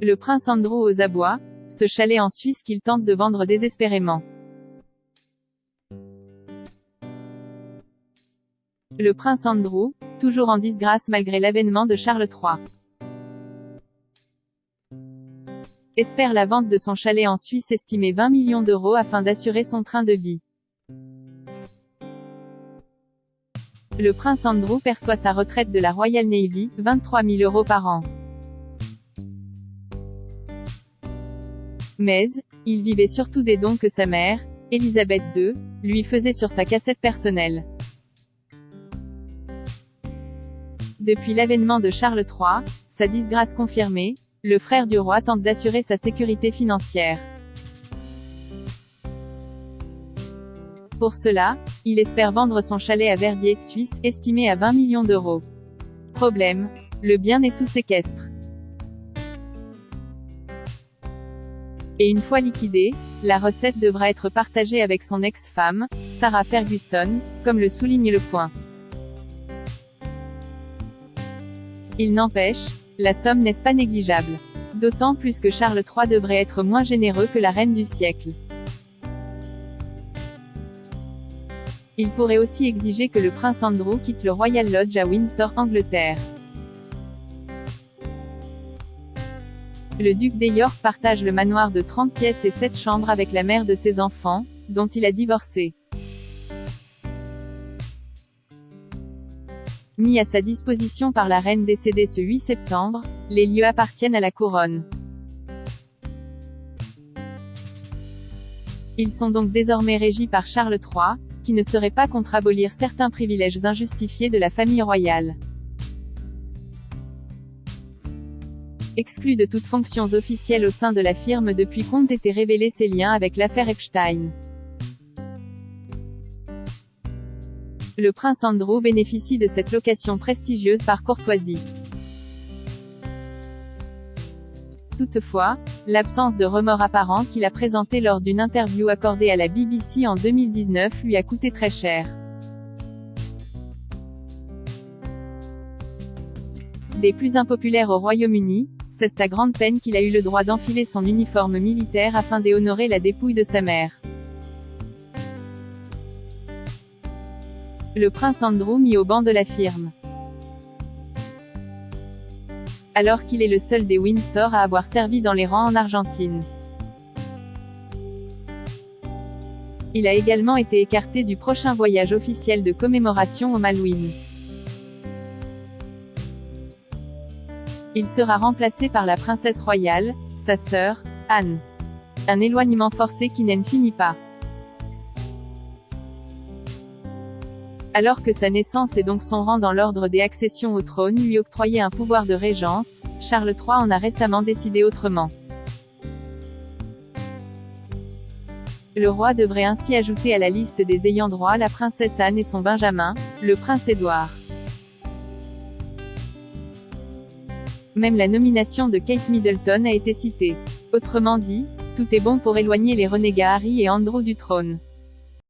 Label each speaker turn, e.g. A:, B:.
A: Le prince Andrew aux abois, ce chalet en Suisse qu'il tente de vendre désespérément. Le prince Andrew, toujours en disgrâce malgré l'avènement de Charles III, espère la vente de son chalet en Suisse estimé 20 millions d'euros afin d'assurer son train de vie. Le prince Andrew perçoit sa retraite de la Royal Navy, 23 000 euros par an. Mais, il vivait surtout des dons que sa mère, Élisabeth II, lui faisait sur sa cassette personnelle. Depuis l'avènement de Charles III, sa disgrâce confirmée, le frère du roi tente d'assurer sa sécurité financière. Pour cela, il espère vendre son chalet à Verviers, Suisse, estimé à 20 millions d'euros. Problème, le bien est sous séquestre. Et une fois liquidée, la recette devra être partagée avec son ex-femme, Sarah Ferguson, comme le souligne Le Point. Il n'empêche, la somme n'est pas négligeable. D'autant plus que Charles III devrait être moins généreux que la reine du siècle. Il pourrait aussi exiger que le prince Andrew quitte le Royal Lodge à Windsor, Angleterre. Le duc d'York partage le manoir de 30 pièces et 7 chambres avec la mère de ses enfants, dont il a divorcé. Mis à sa disposition par la reine décédée ce 8 septembre, les lieux appartiennent à la couronne. Ils sont donc désormais régis par Charles III, qui ne serait pas contre abolir certains privilèges injustifiés de la famille royale. Exclu de toutes fonctions officielles au sein de la firme depuis qu'ont été révélés ses liens avec l'affaire Epstein. Le prince Andrew bénéficie de cette location prestigieuse par courtoisie. Toutefois, l'absence de remords apparent qu'il a présenté lors d'une interview accordée à la BBC en 2019 lui a coûté très cher. Des plus impopulaires au Royaume-Uni, c'est à grande peine qu'il a eu le droit d'enfiler son uniforme militaire afin d'honorer la dépouille de sa mère. Le prince Andrew mis au banc de la firme. Alors qu'il est le seul des Windsor à avoir servi dans les rangs en Argentine. Il a également été écarté du prochain voyage officiel de commémoration au Malouines. Il sera remplacé par la princesse royale, sa sœur, Anne. Un éloignement forcé qui n'en finit pas. Alors que sa naissance et donc son rang dans l'ordre des accessions au trône lui octroyaient un pouvoir de régence, Charles III en a récemment décidé autrement. Le roi devrait ainsi ajouter à la liste des ayants droit la princesse Anne et son benjamin, le prince Édouard. Même la nomination de Kate Middleton a été citée. Autrement dit, tout est bon pour éloigner les renégats Harry et Andrew du trône.